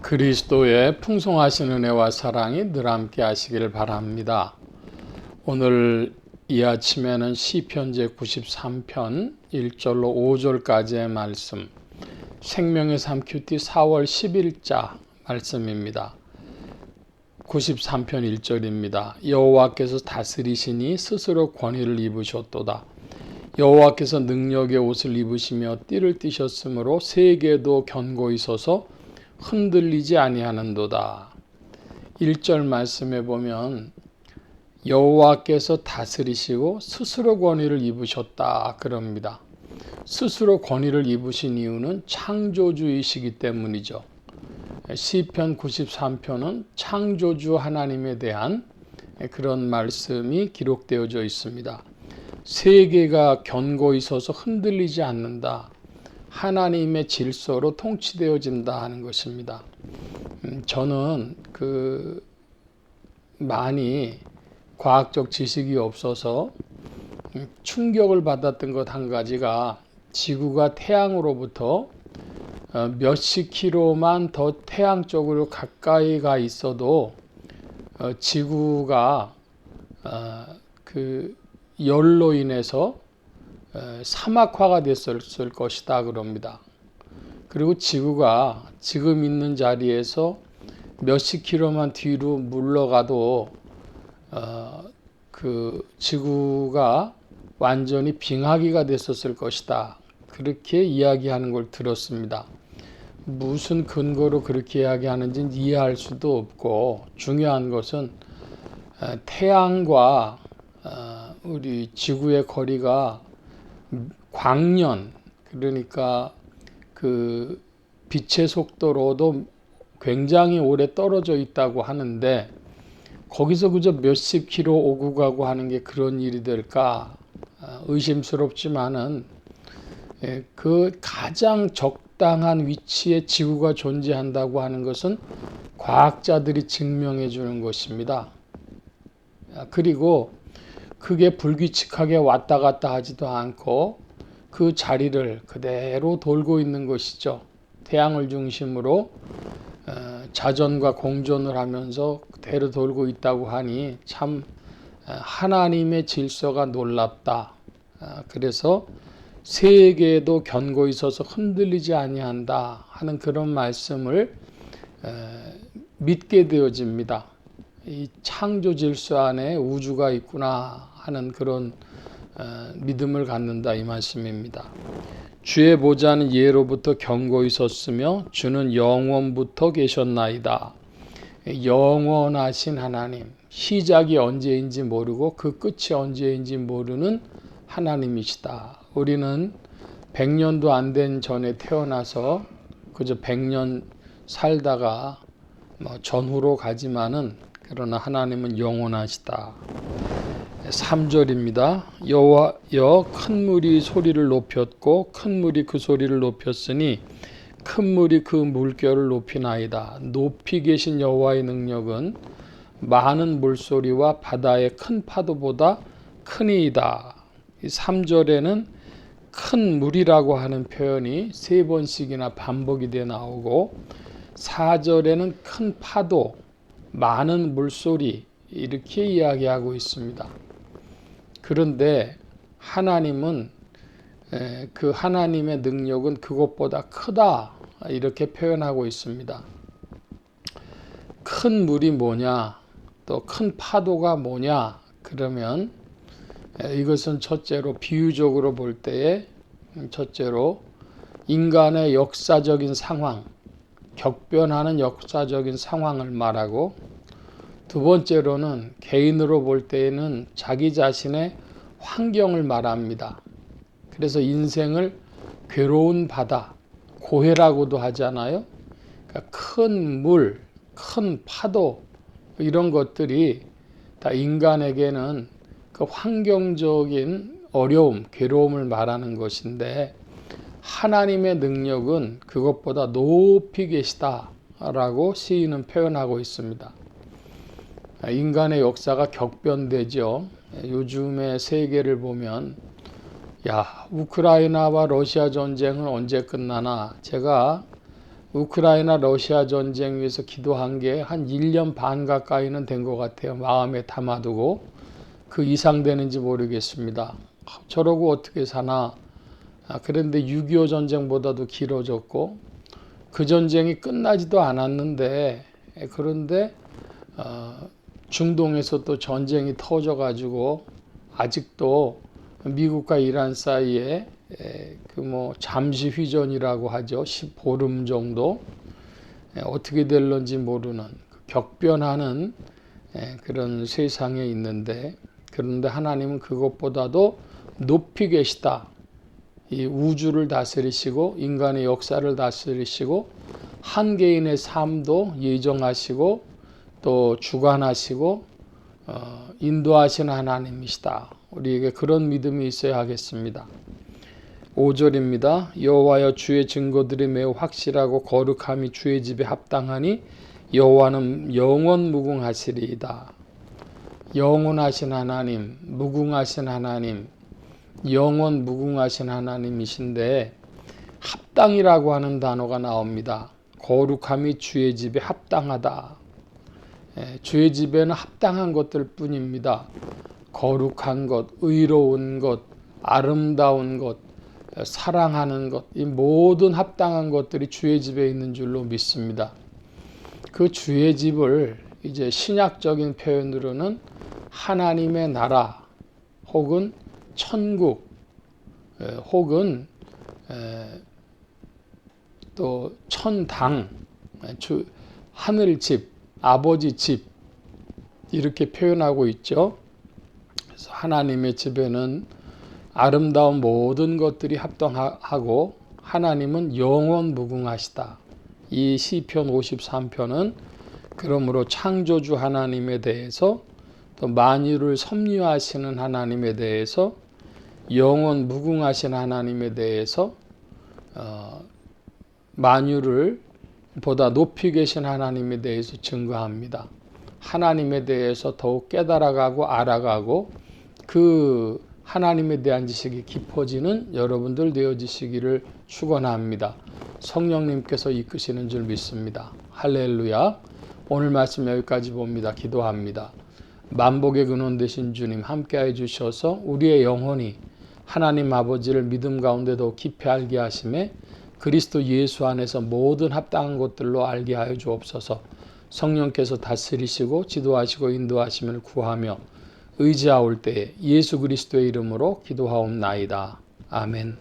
그리스도의 풍성하신 은혜와 사랑이 늘 함께 하시길 바랍니다. 오늘 이 아침에는 시편 제93편 1절로 5절까지의 말씀, 생명의 삶 큐티 4월 10일자 말씀입니다. 93편 1절입니다. 여호와께서 다스리시니 스스로 권위를 입으셨도다. 여호와께서 능력의 옷을 입으시며 띠를 띠셨으므로 세계도 견고히 서서 흔들리지 아니하는도다. 1절 말씀에 보면 여호와께서 다스리시고 스스로 권위를 입으셨다 그럽니다. 스스로 권위를 입으신 이유는 창조주이시기 때문이죠. 시편 93편은 창조주 하나님에 대한 그런 말씀이 기록되어져 있습니다. 세계가 견고히 서서 흔들리지 않는다. 하나님의 질서로 통치되어진다 하는 것입니다. 저는 많이 과학적 지식이 없어서 충격을 받았던 것 한 가지가 지구가 태양으로부터 몇십 킬로만 더 태양 쪽으로 가까이 가 있어도 지구가 열로 인해서 사막화가 됐을 것이다 그럽니다. 그리고 지구가 지금 있는 자리에서 몇십 킬로만 뒤로 물러가도 지구가 완전히 빙하기가 됐었을 것이다. 그렇게 이야기하는 걸 들었습니다. 무슨 근거로 그렇게 이야기하는지는 이해할 수도 없고, 중요한 것은 태양과 우리 지구의 거리가 광년, 그러니까 빛의 속도로도 굉장히 오래 떨어져 있다고 하는데, 거기서 그저 몇십 킬로 오고 가고 하는 게 그런 일이 될까 의심스럽지만은, 그 가장 적당한 위치에 지구가 존재한다고 하는 것은 과학자들이 증명해 주는 것입니다. 그리고 그게 불규칙하게 왔다 갔다 하지도 않고 그 자리를 그대로 돌고 있는 것이죠. 태양을 중심으로 자전과 공전을 하면서 그대로 돌고 있다고 하니 참 하나님의 질서가 놀랍다. 그래서 세계도 견고히 서서 흔들리지 아니한다 하는 그런 말씀을 믿게 되어집니다. 이 창조 질서 안에 우주가 있구나 하는 그런 믿음을 갖는다 이 말씀입니다. 주의 보좌는 예로부터 견고히 섰으며 주는 영원부터 계셨나이다. 영원하신 하나님, 시작이 언제인지 모르고 그 끝이 언제인지 모르는 하나님이시다. 우리는 100년도 안 된 전에 태어나서 그저 100년 살다가 전후로 가지만은, 그러나 하나님은 영원하시다. 3절입니다. 여호와여 큰 물이 소리를 높였고 큰 물이 그 소리를 높였으니 큰 물이 그 물결을 높이나이다. 높이 계신 여호와의 능력은 많은 물소리와 바다의 큰 파도보다 크니이다. 3절에는 큰 물이라고 하는 표현이 3번씩이나 반복이 돼 나오고, 4절에는 큰 파도, 많은 물소리 이렇게 이야기하고 있습니다. 그런데 하나님은 그 하나님의 능력은 그것보다 크다 이렇게 표현하고 있습니다. 큰 물이 뭐냐, 또 큰 파도가 뭐냐, 그러면 이것은 첫째로 비유적으로 볼 때에 첫째로 인간의 역사적인 상황, 격변하는 역사적인 상황을 말하고, 두 번째로는 개인으로 볼 때에는 자기 자신의 환경을 말합니다. 그래서 인생을 괴로운 바다, 고해라고도 하잖아요. 그러니까 큰 물, 큰 파도 이런 것들이 다 인간에게는 그 환경적인 어려움, 괴로움을 말하는 것인데, 하나님의 능력은 그것보다 높이 계시다라고 시인은 표현하고 있습니다. 인간의 역사가 격변되죠. 요즘의 세계를 보면 우크라이나와 러시아 전쟁은 언제 끝나나, 제가 우크라이나 러시아 전쟁 위해서 기도한 게 한 1년 반 가까이는 된 것 같아요. 마음에 담아두고 그 이상 되는지 모르겠습니다. 저러고 어떻게 사나. 그런데 6.25 전쟁보다도 길어졌고 그 전쟁이 끝나지도 않았는데 그런데 중동에서 또 전쟁이 터져가지고 아직도 미국과 이란 사이에 그 잠시 휘전이라고 하죠. 보름 정도 어떻게 될런지 모르는 격변하는 그런 세상에 있는데, 그런데 하나님은 그것보다도 높이 계시다. 이 우주를 다스리시고 인간의 역사를 다스리시고 한 개인의 삶도 예정하시고 또 주관하시고 인도하시는 하나님이시다. 우리에게 그런 믿음이 있어야 하겠습니다. 5절입니다. 여호와여 주의 증거들이 매우 확실하고 거룩함이 주의 집에 합당하니 여호와는 영원 무궁하시리이다. 영원하신 하나님, 무궁하신 하나님, 영원 무궁하신 하나님이신데 합당이라고 하는 단어가 나옵니다. 거룩함이 주의 집에 합당하다. 주의 집에는 합당한 것들 뿐입니다. 거룩한 것, 의로운 것, 아름다운 것, 사랑하는 것, 이 모든 합당한 것들이 주의 집에 있는 줄로 믿습니다. 그 주의 집을 이제 신약적인 표현으로는 하나님의 나라 혹은 천국 혹은 또 천당, 하늘집, 아버지 집 이렇게 표현하고 있죠. 그래서 하나님의 집에는 아름다운 모든 것들이 합당하고 하나님은 영원 무궁하시다. 이 시편 53편은 그러므로 창조주 하나님에 대해서 또 만유를 섭리하시는 하나님에 대해서 영원 무궁하신 하나님에 대해서 만유를 보다 높이 계신 하나님에 대해서 증거합니다. 하나님에 대해서 더욱 깨달아가고 알아가고 그 하나님에 대한 지식이 깊어지는 여러분들 되어지시기를 축원합니다. 성령님께서 이끄시는 줄 믿습니다. 할렐루야. 오늘 말씀 여기까지 봅니다. 기도합니다. 만복의 근원 되신 주님 함께해 주셔서 우리의 영혼이 하나님 아버지를 믿음 가운데 더 깊이 알게 하심에 그리스도 예수 안에서 모든 합당한 것들로 알게 하여 주옵소서. 성령께서 다스리시고 지도하시고 인도하심을 구하며 의지하올 때에 예수 그리스도의 이름으로 기도하옵나이다. 아멘.